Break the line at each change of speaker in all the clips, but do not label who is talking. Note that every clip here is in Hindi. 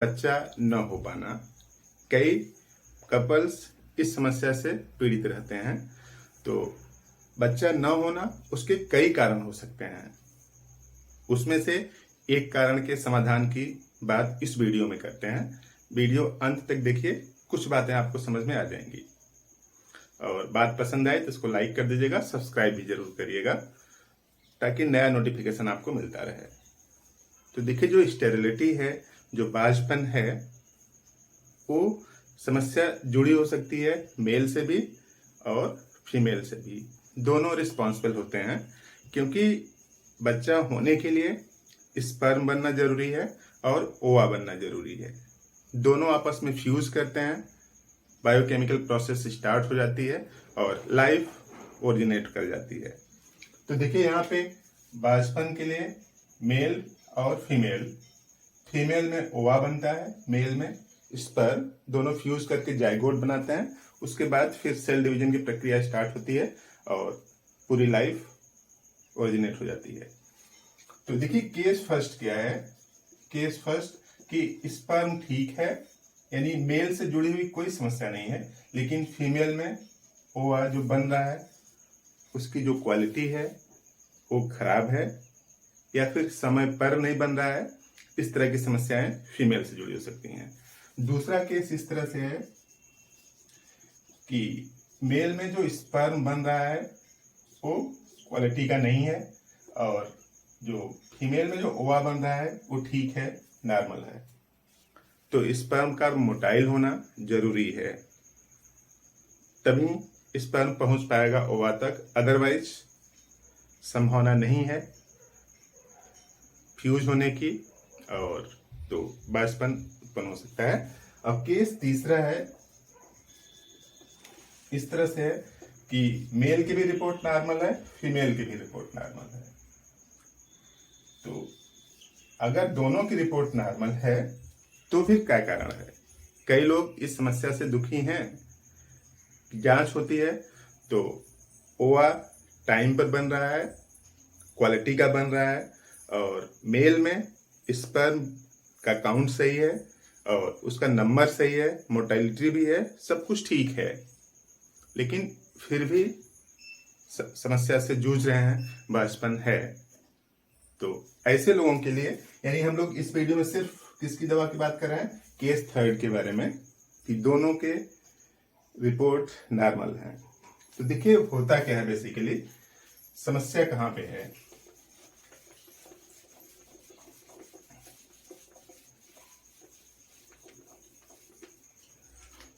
बच्चा न हो पाना। कई कपल्स इस समस्या से पीड़ित रहते हैं। तो बच्चा न होना उसके कई कारण हो सकते हैं। उसमें से एक कारण के समाधान की बात इस वीडियो में करते हैं। वीडियो अंत तक देखिए, कुछ बातें आपको समझ में आ जाएंगी। और बात पसंद आए तो इसको लाइक कर दीजिएगा, सब्सक्राइब भी जरूर करिएगा ताकि नया नोटिफिकेशन आपको मिलता रहे। तो देखिए, जो स्टेरिलिटी है, जो बांझपन है, वो समस्या जुड़ी हो सकती है मेल से भी और फीमेल से भी। दोनों रिस्पॉन्सिबल होते हैं, क्योंकि बच्चा होने के लिए स्पर्म बनना जरूरी है और ओवा बनना जरूरी है। दोनों आपस में फ्यूज करते हैं, बायोकेमिकल प्रोसेस स्टार्ट हो जाती है और लाइफ ओरिजिनेट कर जाती है। तो देखिए, यहाँ पे बांझपन के लिए मेल और फीमेल, फीमेल में ओवा बनता है, मेल में स्पर्म, दोनों फ्यूज करके जाइगोट बनाते हैं। उसके बाद फिर सेल डिवीजन की प्रक्रिया स्टार्ट होती है और पूरी लाइफ ओरिजिनेट हो जाती है। तो देखिए, केस फर्स्ट क्या है। केस फर्स्ट कि स्पर्म ठीक है, यानी मेल से जुड़ी हुई कोई समस्या नहीं है, लेकिन फीमेल में ओवा जो बन रहा है उसकी जो क्वालिटी है वो खराब है, या फिर समय पर नहीं बन रहा है। इस तरह की समस्याएं फीमेल से जुड़ी हो सकती हैं। दूसरा केस इस तरह से है कि मेल में जो स्पर्म बन रहा है वो क्वालिटी का नहीं है, और जो फीमेल में जो ओवा बन रहा है वो ठीक है, नॉर्मल है। तो स्पर्म का मोटाइल होना जरूरी है, तभी स्पर्म पहुंच पाएगा ओवा तक, अदरवाइज संभावना नहीं है फ्यूज होने की, और तो बांझपन उत्पन्न हो सकता है। अब केस तीसरा है, इस तरह से है कि मेल की भी रिपोर्ट नॉर्मल है, फीमेल की भी रिपोर्ट नॉर्मल है। तो अगर दोनों की रिपोर्ट नॉर्मल है तो फिर क्या कारण है। कई लोग इस समस्या से दुखी हैं। जांच होती है तो ओवा टाइम पर बन रहा है, क्वालिटी का बन रहा है, और मेल में स्पर्म का काउंट सही है और उसका नंबर सही है, मोर्टेलिटी भी है, सब कुछ ठीक है, लेकिन फिर भी समस्या से जूझ रहे हैं, बांझपन है। तो ऐसे लोगों के लिए, यानी हम लोग इस वीडियो में सिर्फ किसकी दवा की बात कर रहे हैं, केस थर्ड के बारे में, कि दोनों के रिपोर्ट नॉर्मल है। तो देखिए, होता क्या है बेसिकली, समस्या कहां पे है।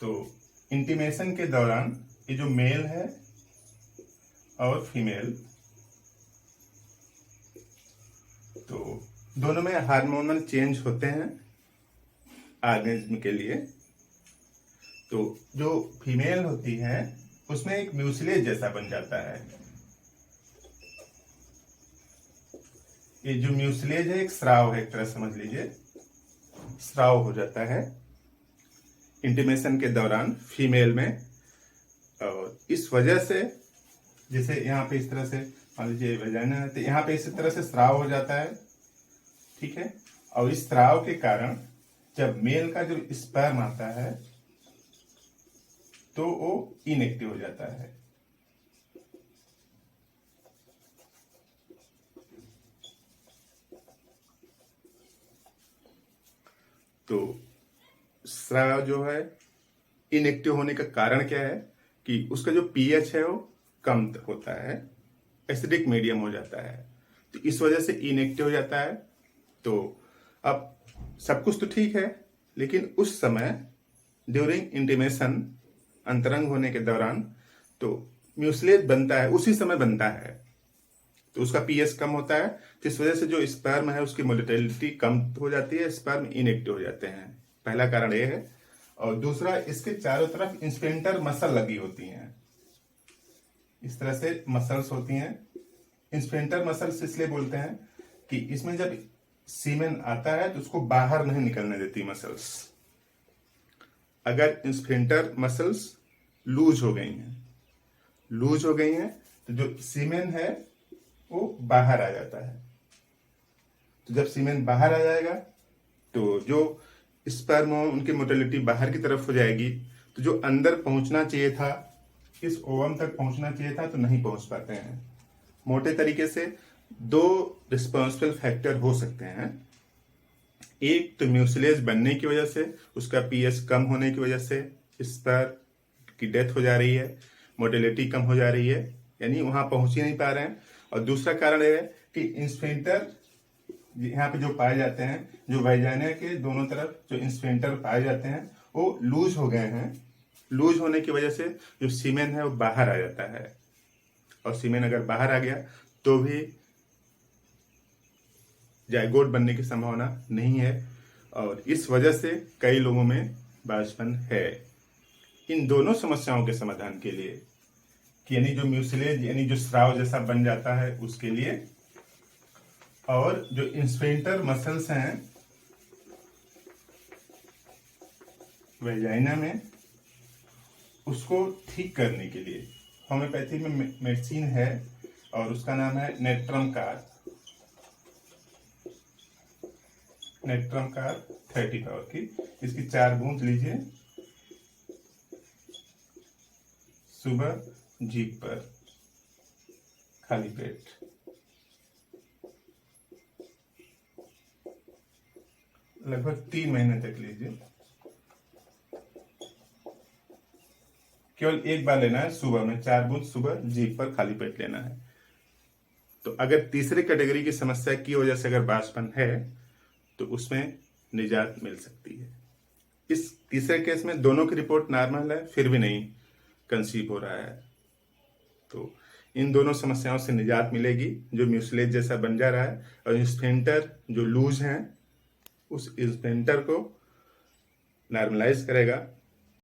तो इंटीमेशन के दौरान ये जो मेल है और फीमेल, तो दोनों में हार्मोनल चेंज होते हैं ऑर्गेनिज्म के लिए। तो जो फीमेल होती है उसमें एक म्यूसिलेज जैसा बन जाता है। ये जो म्यूसिलेज है एक स्राव है, एक तरह समझ लीजिए, स्राव हो जाता है इंटीमेशन के दौरान फीमेल में। और इस वजह से, जैसे यहाँ पे इस तरह से मान लीजिए वजाइना है, तो यहाँ पे इस तरह से स्राव हो जाता है, ठीक है। और इस स्राव के कारण जब मेल का जो स्पर्म आता है तो वो इनएक्टिव हो जाता है। तो स्राव जो है इनएक्टिव होने का कारण क्या है कि उसका जो पीएच है वो कम होता है, एसिडिक मीडियम हो जाता है, तो इस वजह से इनएक्टिव हो जाता है। तो अब सब कुछ तो ठीक है, लेकिन उस समय ड्यूरिंग इंटीमेशन, अंतरंग होने के दौरान, तो म्यूसिलेज बनता है, उसी समय बनता है, तो उसका पीएच कम होता है, तो इस वजह से जो स्पर्म है उसकी मोलिटिलिटी कम हो जाती है, स्पर्म इनएक्टिव हो जाते हैं। पहला कारण ये है। और दूसरा, इसके चारों तरफ इंस्पिंटर मसल लगी होती हैं, इस तरह से मसल्स होती हैं। इंस्पिंटर मसल्स इसलिए बोलते हैं कि इसमें जब सीमेन आता है तो उसको बाहर नहीं निकलने देती मसल्स। अगर इंस्पिंटर मसल्स लूज हो गई हैं, लूज हो गई हैं, तो जो सीमेन है वो बाहर आ जाता है। तो जब सीमेन बाहर आ जाएगा तो जो स्पर्म उनकी मोटिलिटी बाहर की तरफ हो जाएगी, तो जो अंदर पहुंचना चाहिए था, इस ओवम तक पहुंचना चाहिए था, तो नहीं पहुंच पाते हैं। मोटे तरीके से दो रिस्पॉन्सिबल फैक्टर हो सकते हैं। एक तो म्यूसिलेज बनने की वजह से, उसका पीएच कम होने की वजह से स्पर्म की डेथ हो जा रही है, मोटिलिटी कम हो जा रही है, यानी वहां पहुंच ही नहीं पा रहे हैं। और दूसरा कारण यह है कि इंस्फिंक्टर यहाँ पे जो पाए जाते हैं, जो वैजाइना के दोनों तरफ जो इंस्फिंक्टर पाए जाते हैं, वो लूज हो गए हैं। लूज होने की वजह से जो सीमेन है वो बाहर आ जाता है, और सीमेन अगर बाहर आ गया तो भी जायगोट बनने की संभावना नहीं है, और इस वजह से कई लोगों में बांझपन है। इन दोनों समस्याओं के समाधान के लिए, कि यानी जो म्यूसिलेज यानी जो स्राव जैसा बन जाता है उसके लिए, और जो इंस्फिंक्टर मसल्स हैं वेजाइना में, उसको ठीक करने के लिए होम्योपैथी में मेडिसिन है, और उसका नाम है नेट्रम कार 30 पावर की। इसकी 4 बूंद लीजिए सुबह जीभ पर खाली पेट, लगभग 3 महीने तक लीजिए। केवल एक बार लेना है, सुबह में 4 बूंद सुबह जीभ पर खाली पेट लेना है। तो अगर तीसरी कैटेगरी की समस्या की वजह से अगर बांझपन है तो उसमें निजात मिल सकती है। इस तीसरे केस में दोनों की रिपोर्ट नॉर्मल है, फिर भी नहीं कंसीव हो रहा है, तो इन दोनों समस्याओं से निजात मिलेगी। जो म्यूसिलेज जैसा बन जा रहा है और स्फिंक्टर जो लूज हैं, उस स्फिंक्टर को नॉर्मलाइज करेगा,